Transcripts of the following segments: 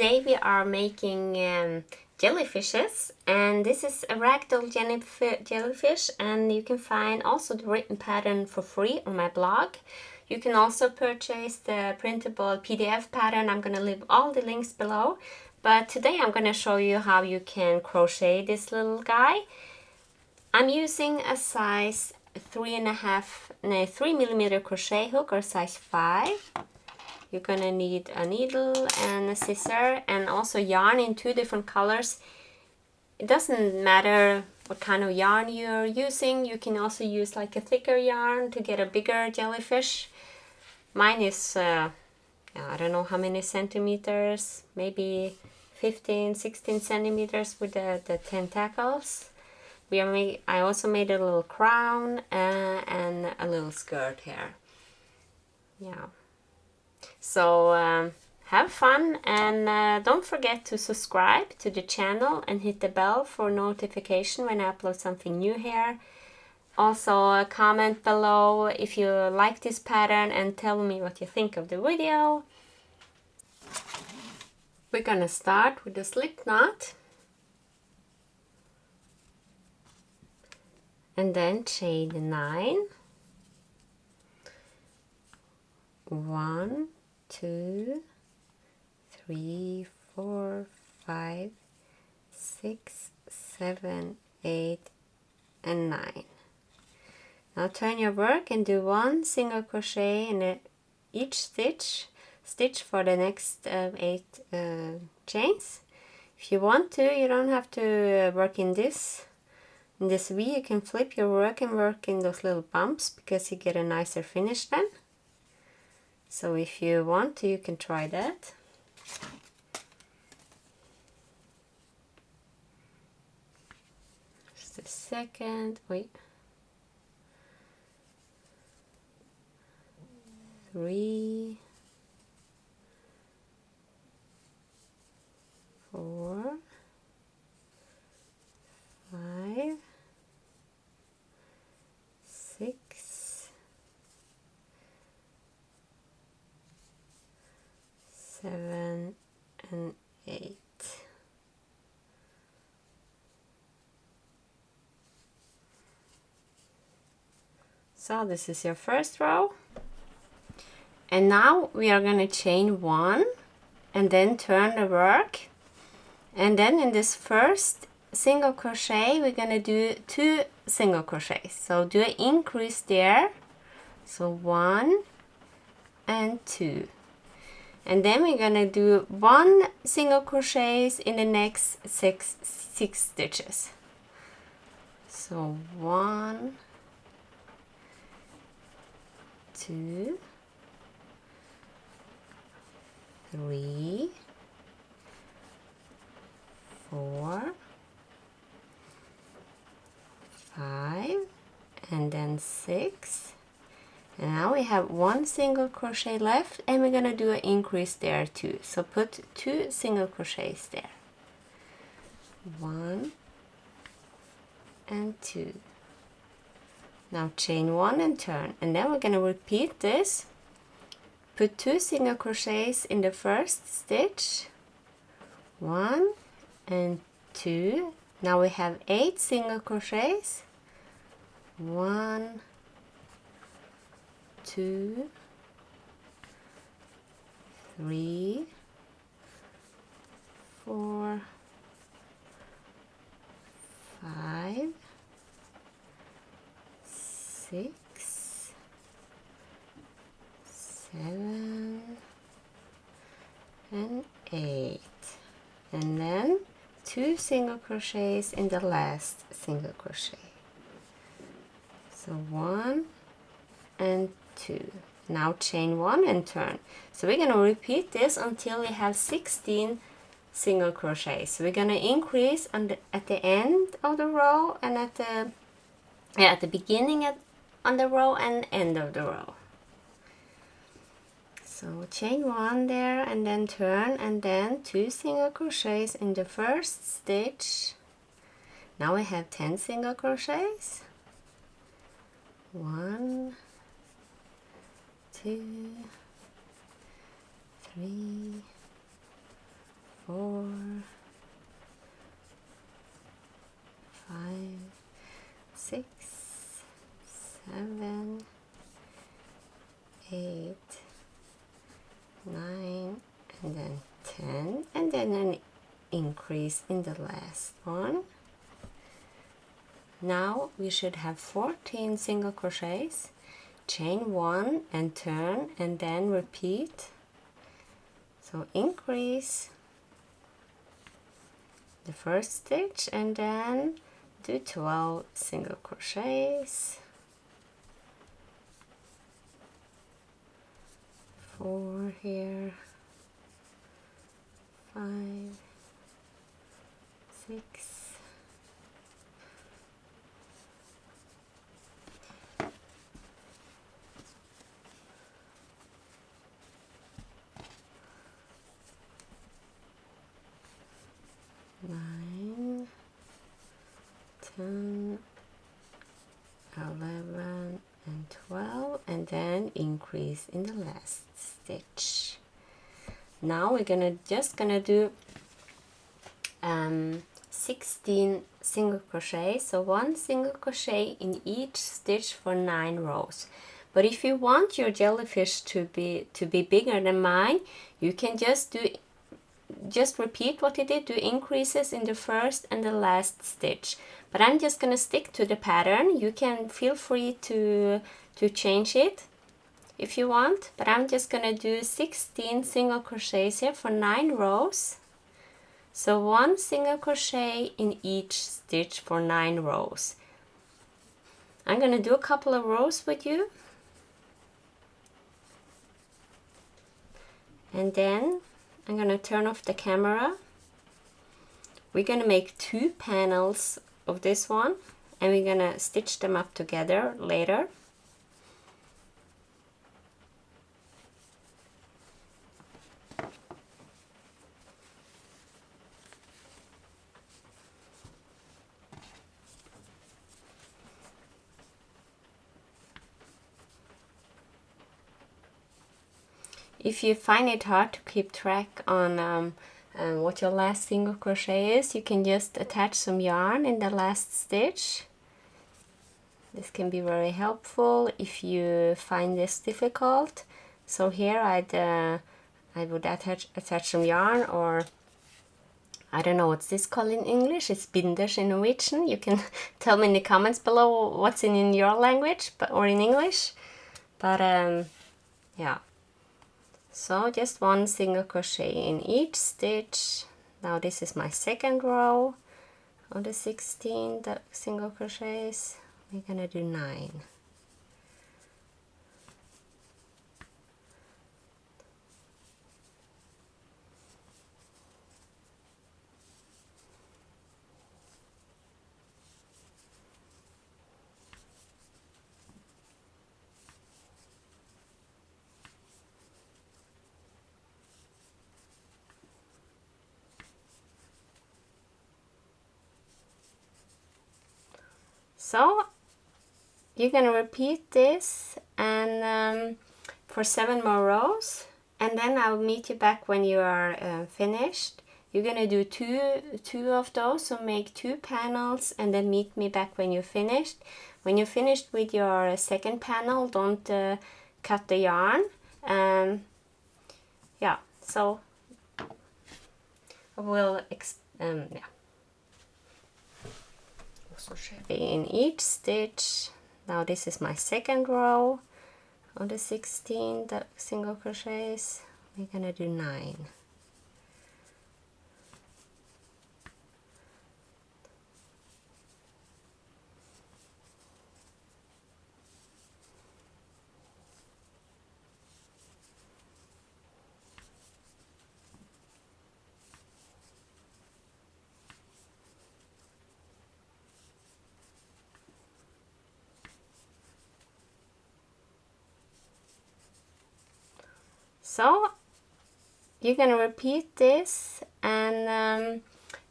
Today we are making jellyfishes, and this is a ragdoll jellyfish, and you can find also the written pattern for free on my blog. You can also purchase the printable PDF pattern. I'm going to leave all the links below, but today I'm going to show you how you can crochet this little guy. I'm using a size 3mm crochet hook, or size 5. You're gonna need a needle and a scissor, and also yarn in 2 different colors. It doesn't matter what kind of yarn you're using. You can also use like a thicker yarn to get a bigger jellyfish. Mine is, I don't know how many centimeters, maybe 15, 16 centimeters with the tentacles. I also made a little crown and a little skirt here. Yeah. So have fun, and don't forget to subscribe to the channel and hit the bell for notification when I upload something new here. Also comment below if you like this pattern and tell me what you think of the video. We're gonna start with the slipknot and then chain 9. 1, 2, 3, 4, 5, 6, 7, 8, and 9. Now turn your work and do 1 single crochet in each stitch for the next 8 chains. If you want to, you don't have to work in this V. You can flip your work and work in those little bumps because you get a nicer finish then. So if you want to, you can try that. Just a second, wait. 3, 4, 5, 6, 7, and 8. So this is your first row, and now we are going to chain 1 and then turn the work, and then in this first single crochet we're going to do 2 single crochets. So do an increase there, so 1 and 2. And then we're gonna do 1 single crochets in the next 6 stitches. So 1, 2, 3, 4, 5, and then 6. And now we have 1 single crochet left, and we're gonna do an increase there too. So put 2 single crochets there. 1 and 2. Now chain 1 and turn, and then we're gonna repeat this. Put 2 single crochets in the first stitch. 1 and 2. Now we have 8 single crochets. 1, 2, 3, 4, 5, 6, 7, and 8. And then 2 single crochets in the last single crochet. So 1 and 2. Now chain 1 and turn. So we're going to repeat this until we have 16 single crochets. So we're going to increase at the end of the row, and at the beginning on the row and end of the row. So chain 1 there and then turn, and then 2 single crochets in the first stitch. Now we have 10 single crochets. 1, 2, 3, 4, 5, 6, 7, 8, 9, and then 10, and then an increase in the last one. Now we should have 14 single crochets, chain 1 and turn, and then repeat. So increase the first stitch and then do 12 single crochets, 4 here, 5, 6, 9, 10, 11, and 12, and then increase in the last stitch. Now we're just gonna do 16 single crochets, so 1 single crochet in each stitch for 9 rows. But if you want your jellyfish to be bigger than mine, you can just repeat what you did, do increases in the first and the last stitch. But I'm just gonna stick to the pattern. You can feel free to change it if you want, but I'm just gonna do 16 single crochets here for 9 rows. So 1 single crochet in each stitch for 9 rows. I'm gonna do a couple of rows with you, and then I'm gonna turn off the camera. We're gonna make 2 panels of this one, and we're gonna stitch them up together later. If you find it hard to keep track on what your last single crochet is, you can just attach some yarn in the last stitch. This can be very helpful if you find this difficult. So here I would attach some yarn, or I don't know what's this called in English. It's binders in Norwegian. You can tell me in the comments below what's in your language, or in English. But yeah. So just 1 single crochet in each stitch. Now this is my second row of the 16 single crochets. We're gonna do 9. So you're gonna repeat this and for 7 more rows, and then I'll meet you back when you are finished. You're gonna do two of those, so make 2 panels, and then meet me back when you're finished. When you're finished with your second panel, don't cut the yarn. Yeah, so I will yeah. In each stitch. Now this is my second row of the 16 single crochets. We're gonna do 9. So you're gonna repeat this and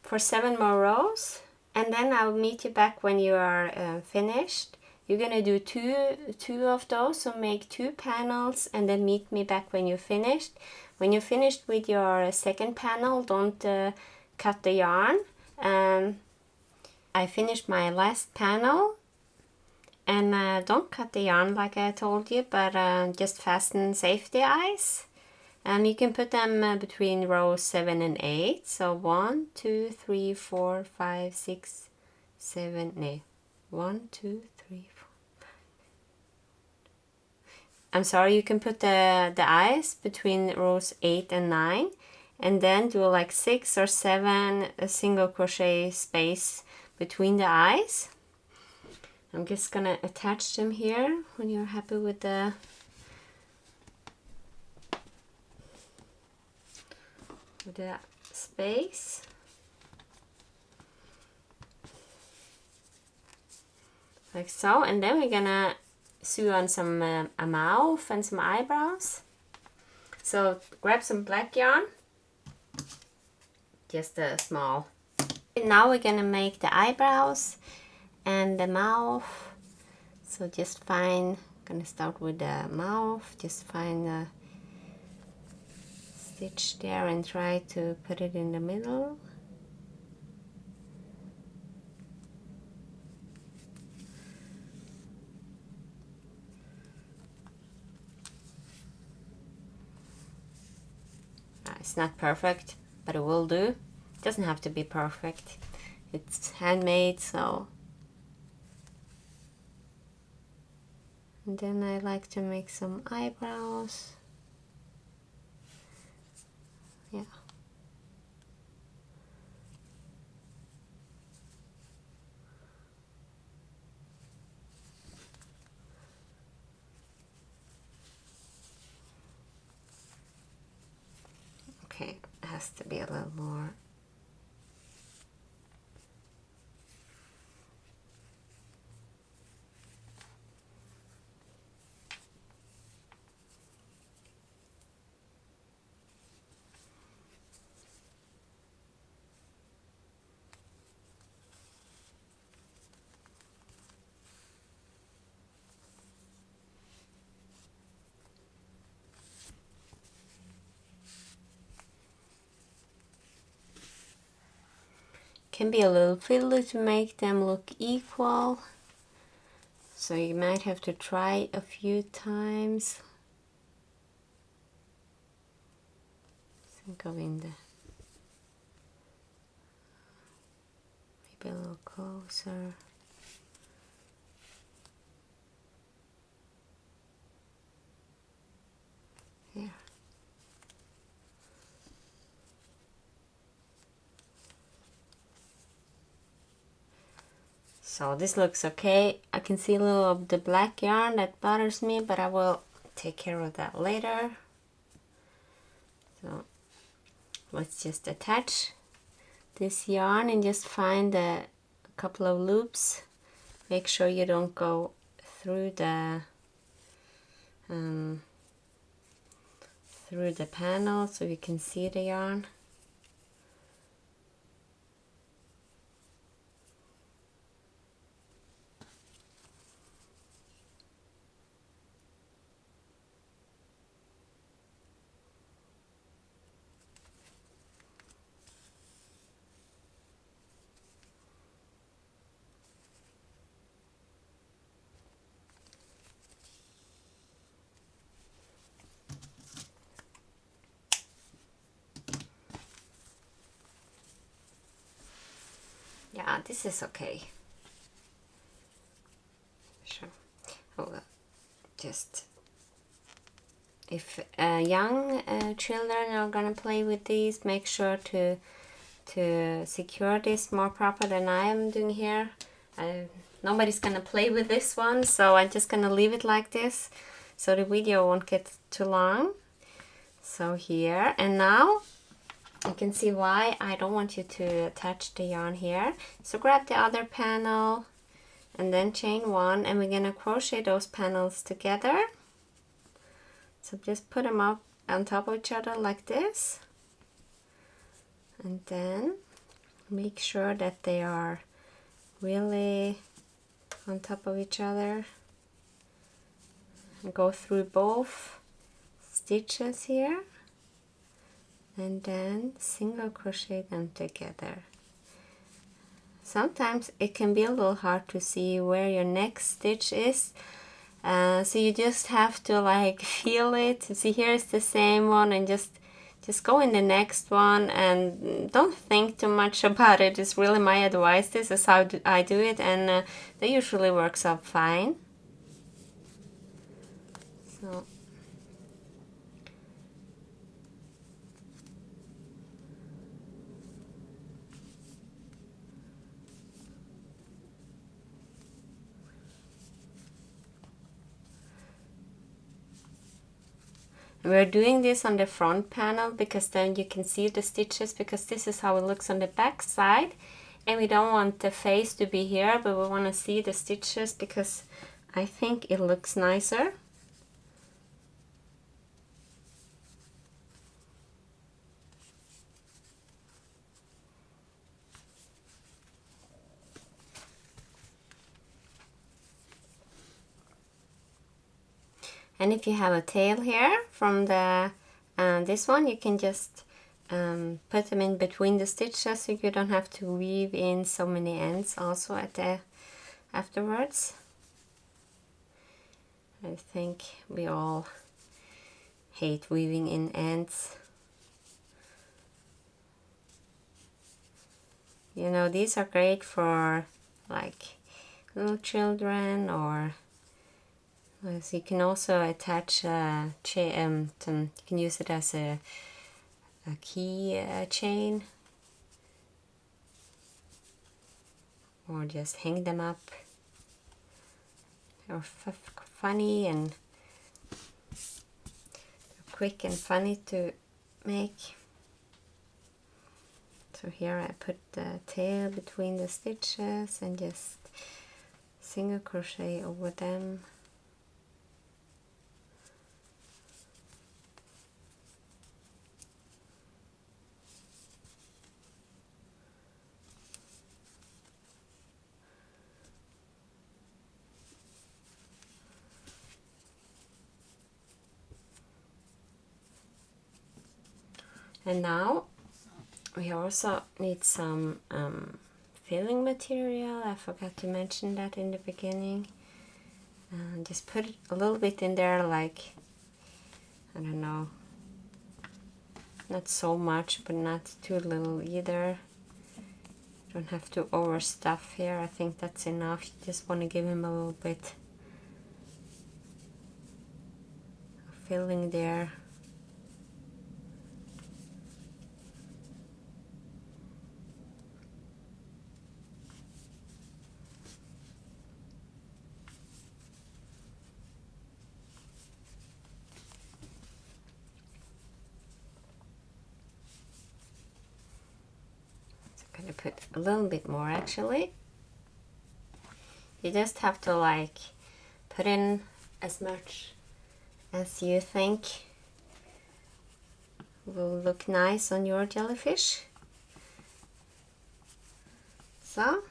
for 7 more rows, and then I'll meet you back when you are finished. You're gonna do two of those, so make 2 panels, and then meet me back when you're finished. when you're finished with your second panel, don't cut the yarn. I finished my last panel, and don't cut the yarn like I told you, but just fasten safety eyes. You can put them between rows 7 and 8. So 1, 2, 3, 4, 5, 6, 7, no. 1, 2, 3, 4. I'm sorry, you can put the eyes between rows 8 and 9, and then do like 6 or 7 single crochet space between the eyes. I'm just gonna attach them here when you're happy with the space. Like so, and then we're gonna sew on some a mouth and some eyebrows. So grab some black yarn, just a small. And now we're gonna make the eyebrows and the mouth. So just find, gonna start with the mouth, just find a stitch there and try to put it in the middle. It's not perfect, but it will do. It doesn't have to be perfect. It's handmade, so. And then I like to make some eyebrows. Yeah. Okay, it has to be a little more. Can be a little fiddly to make them look equal, so you might have to try a few times. Think of in the maybe a little closer. There. So this looks okay. I can see a little of the black yarn that bothers me, but I will take care of that later. So let's just attach this yarn and just find a couple of loops. Make sure you don't go through the panel so you can see the yarn. Yeah, this is okay. Sure. Oh, just if young children are gonna play with these, make sure to secure this more proper than I am doing here. Nobody's gonna play with this one, so I'm just gonna leave it like this so the video won't get too long. So here, and now you can see why I don't want you to attach the yarn here. So grab the other panel and then chain one, and we're gonna crochet those panels together. So just put them up on top of each other like this, and then make sure that they are really on top of each other. And go through both stitches here. and then single crochet them together. Sometimes it can be a little hard to see where your next stitch is, so you just have to like feel it. See, here's the same one, and just go in the next one and don't think too much about it. It's really my advice. This is how I do it, and that usually works out fine. So we're doing this on the front panel because then you can see the stitches, because this is how it looks on the back side, and we don't want the face to be here, but we want to see the stitches because I think it looks nicer. And if you have a tail here from the this one, you can just put them in between the stitches so you don't have to weave in so many ends also at the afterwards. I think we all hate weaving in ends. You know, these are great for like little children, or so you can also attach you can use it as a key chain, or just hang them up. They're funny and quick and funny to make. So here I put the tail between the stitches and just single crochet over them. And now we also need some filling material. I forgot to mention that in the beginning. Just put a little bit in there, like, I don't know, not so much, but not too little either. Don't have to overstuff here. I think that's enough. You just want to give him a little bit of filling there. I'm gonna put a little bit more actually. You just have to like put in as much as you think will look nice on your jellyfish. So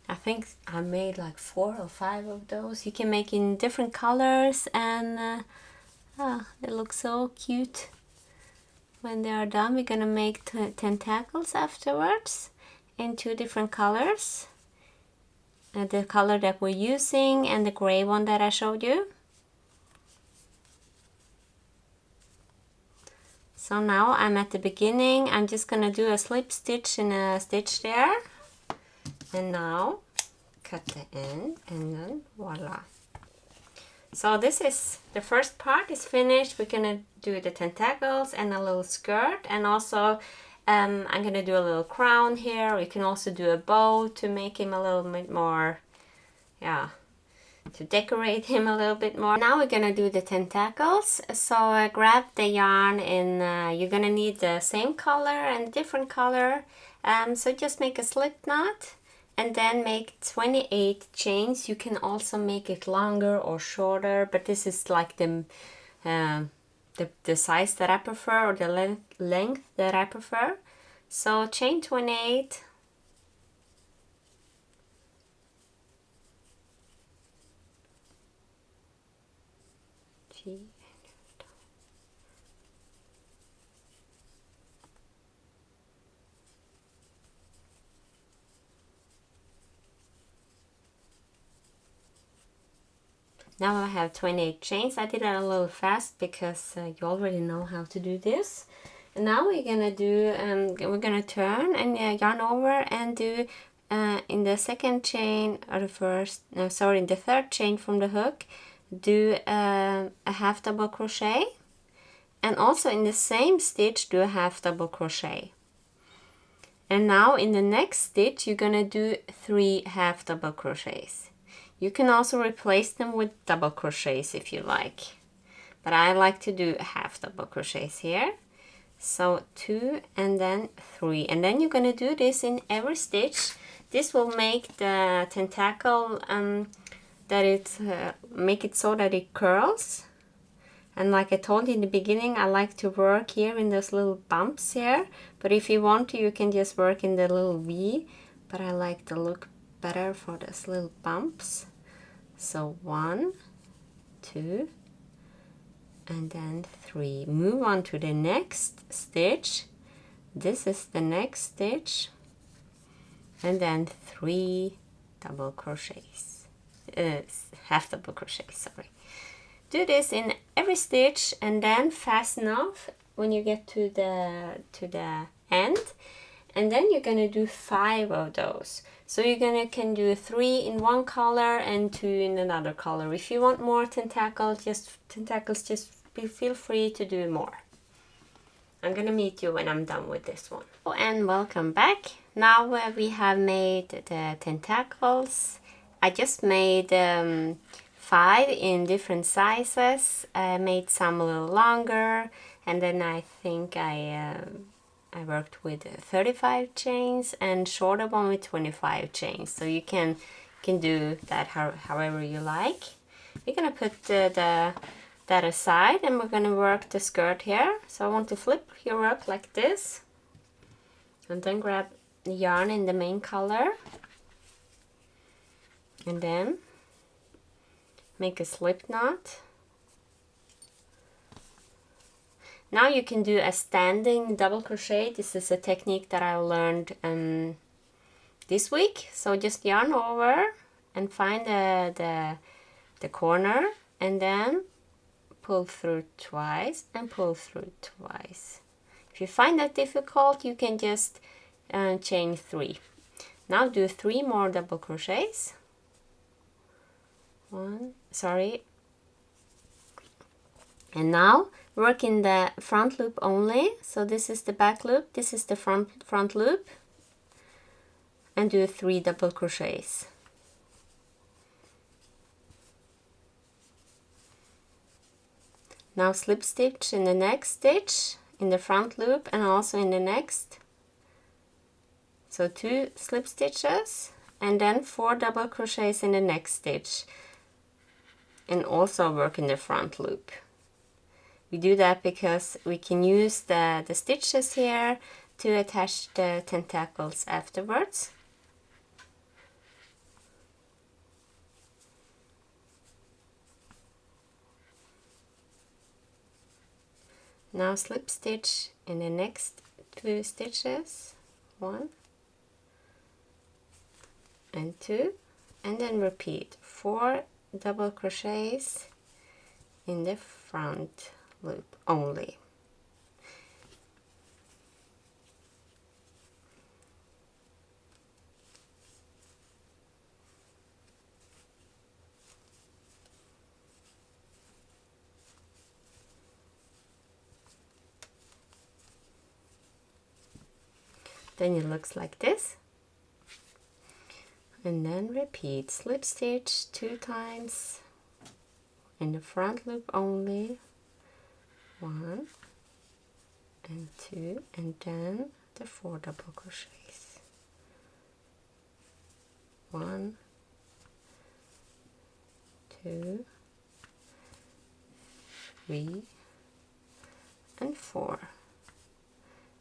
I think I made like 4 or 5 of those. You can make in different colors, and they look so cute. When they are done, we're gonna make tentacles afterwards in 2 different colors. The color that we're using and the gray one that I showed you. So now I'm at the beginning. I'm just gonna do a slip stitch and a stitch there. And now cut the end, and then voila. So this is the first part is finished. We're gonna do the tentacles and a little skirt, and also I'm gonna do a little crown here. We can also do a bow to make him a little bit more, yeah, to decorate him a little bit more. Now we're gonna do the tentacles. So grab the yarn, and you're gonna need the same color and different color. So just make a slip knot, and then make 28 chains. You can also make it longer or shorter, but this is like the size that I prefer, or the length that I prefer. So chain 28. T. Now I have 28 chains. I did that a little fast because you already know how to do this. And now we're gonna do, we're gonna turn and yarn over and do in the second chain or the first, no sorry, in the third chain from the hook, do a half double crochet, and also in the same stitch do a half double crochet. And now in the next stitch you're gonna do 3 half double crochets. You can also replace them with double crochets if you like, but I like to do half double crochets here. So 2 and then 3, and then you're gonna do this in every stitch. This will make the tentacle that it make it so that it curls. And like I told you in the beginning, I like to work here in those little bumps here, but if you want to, you can just work in the little V, but I like the look better for those little bumps. So 1, 2, and then 3. Move on to the next stitch. This is the next stitch, and then 3 double crochets, half double crochets, sorry. Do this in every stitch, and then fasten off when you get to the end, and then you're gonna do 5 of those. So you're can do 3 in one color and 2 in another color. If you want more tentacles, just feel free to do more. I'm gonna meet you when I'm done with this one. Oh, and welcome back. Now we have made the tentacles. I just made 5 in different sizes. I made some a little longer, and then I think I worked with 35 chains and shorter one with 25 chains. So you can do that however you like. We're gonna put that aside, and we're gonna work the skirt here. So I want to flip your work like this, and then grab the yarn in the main color, and then make a slip knot. Now you can do a standing double crochet. This is a technique that I learned this week. So just yarn over and find the corner, and then pull through twice and pull through twice. If you find that difficult, you can just chain 3. Now do 3 more double crochets. 1, sorry. And now work in the front loop only. So this is the back loop, this is the front loop, and do 3 double crochets. Now slip stitch in the next stitch in the front loop and also in the next. So 2 slip stitches and then 4 double crochets in the next stitch, and also work in the front loop. We do that because we can use the stitches here to attach the tentacles afterwards. Now slip stitch in the next 2 stitches, 1 and 2, and then repeat 4 double crochets in the front loop only. Then it looks like this, and then repeat slip stitch 2 times in the front loop only, 1 and 2, and then the 4 double crochets, 1, 2, 3 and 4.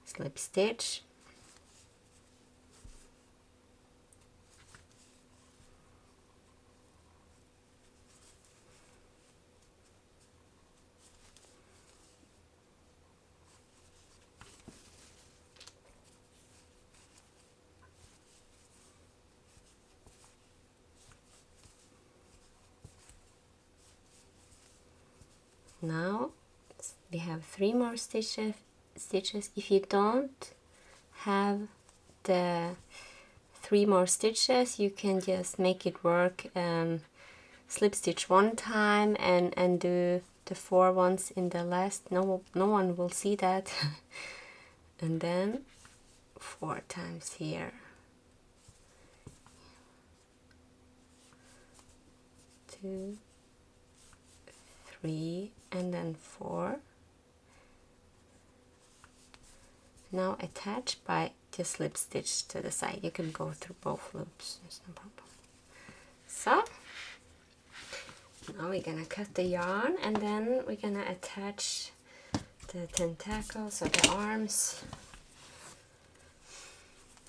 Slip stitch, Now we have 3 more stitches. If you don't have the 3 more stitches, you can just make it work, slip stitch 1 time and do the 4 ones in the last. No one will see that. And then 4 times here, 2, 3, and then 4. Now attach by just slip stitch to the side. You can go through both loops, there's no problem. So now we're gonna cut the yarn, and then we're gonna attach the tentacles or the arms.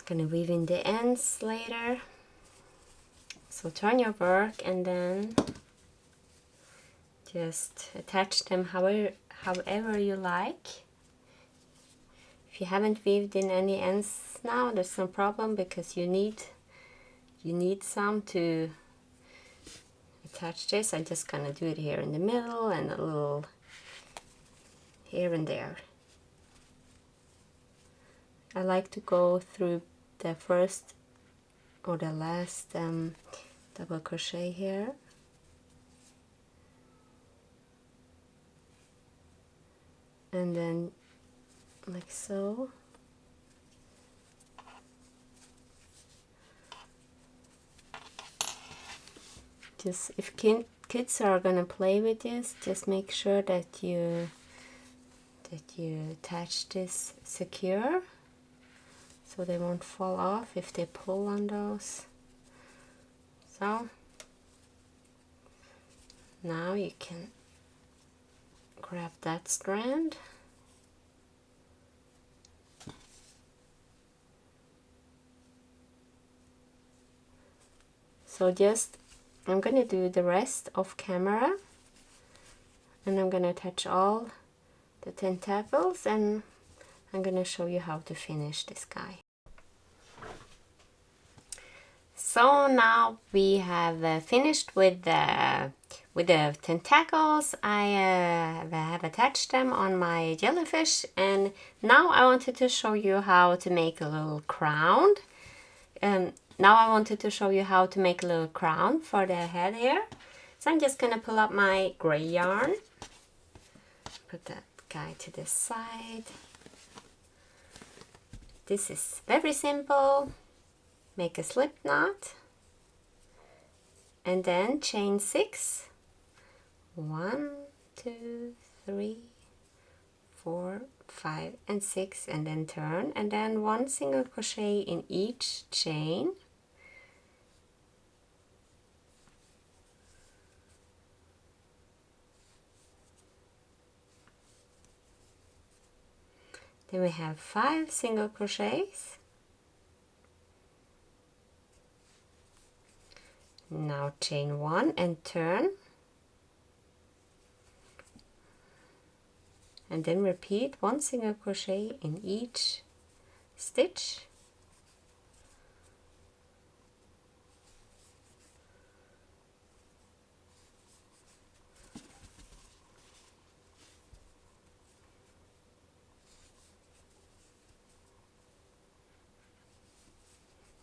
Gonna weave in the ends later. So turn your work and then just attach them however you like. If you haven't weaved in any ends now, there's no problem, because you need some to attach this. I'm just gonna do it here in the middle and a little here and there. I like to go through the first or the last double crochet here, and then like so. Just if kids are gonna play with this, just make sure that you attach this secure so they won't fall off if they pull on those. So now you can grab that strand, so just I'm gonna do the rest off camera, and I'm gonna attach all the tentacles, and I'm gonna show you how to finish this guy. So now we have finished with the tentacles. I have attached them on my jellyfish, and now I wanted to show you how to make a little crown. Now I wanted to show you how to make a little crown for the head here. So I'm just gonna pull up my gray yarn, put that guy to the side. This is very simple. Make a slip knot and then chain 6. 1, 2, 3, 4, 5, and 6, and then turn, and then 1 single crochet in each chain. Then we have 5 single crochets. Now chain 1 and turn, and then repeat 1 single crochet in each stitch.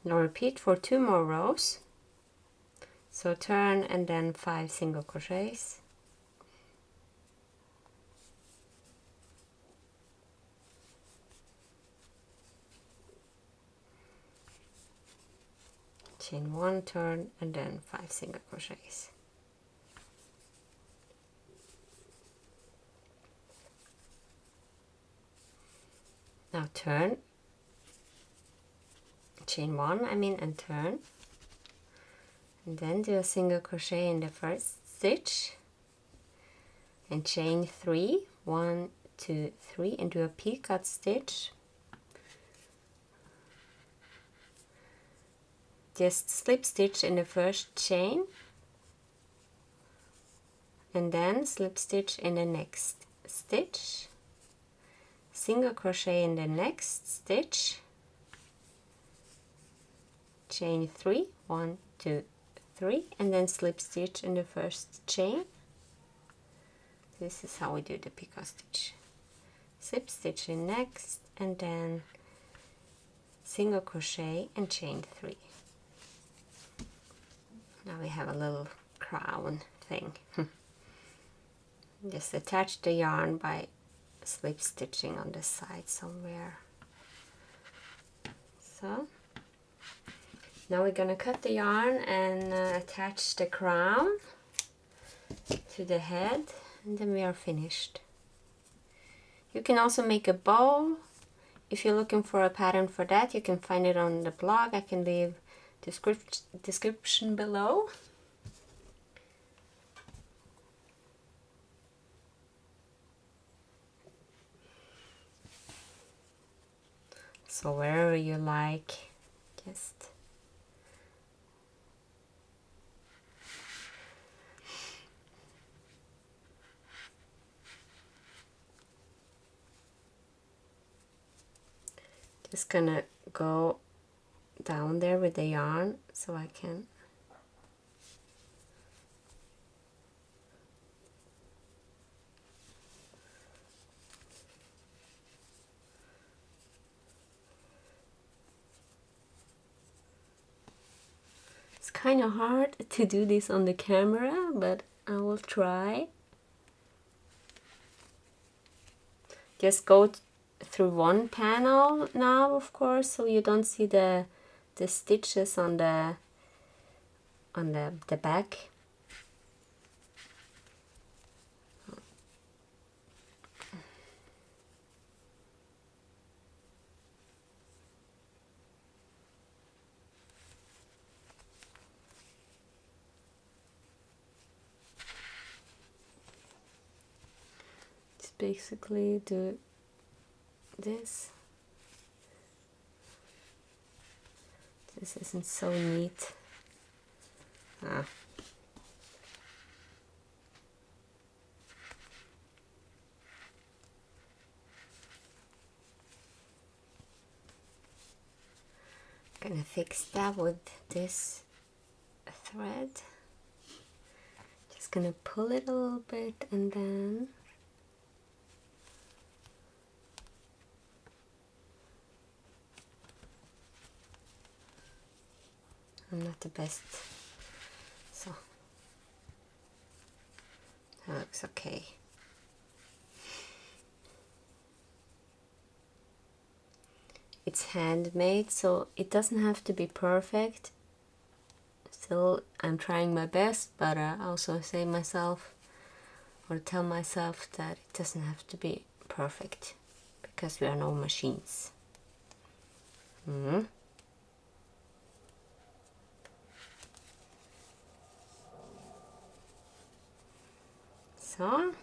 Now repeat for 2 more rows. So turn and then 5 single crochets. Chain 1, turn, and then 5 single crochets. Now turn, chain 1 and turn, and then do a single crochet in the first stitch and chain 3, 1, 2, 3, and do a picot stitch. Just slip stitch in the first chain and then slip stitch in the next stitch, single crochet in the next stitch, chain 3, 1, 2, 3, and then slip stitch in the first chain, This is how we do the picot stitch. Slip stitch in next, and then single crochet and chain 3. Now we have a little crown thing. Just attach the yarn by slip stitching on the side somewhere. So now we're gonna cut the yarn and attach the crown to the head, and then we are finished. You can also make a bow. If you're looking for a pattern for that, you can find it on the blog. I can leave description below. So wherever you like, just gonna go down there with the yarn so I can It's kind of hard to do this on the camera, but I will try. Just go through one panel now, of course, so you don't see the stitches on the back. Just basically do this. This isn't so neat. Gonna fix that with this thread. Just gonna pull it a little bit, and then I'm not the best, so that looks okay. It's handmade, so it doesn't have to be perfect. Still, I'm trying my best, but I also say myself, or tell myself, that it doesn't have to be perfect, because we are no machines. So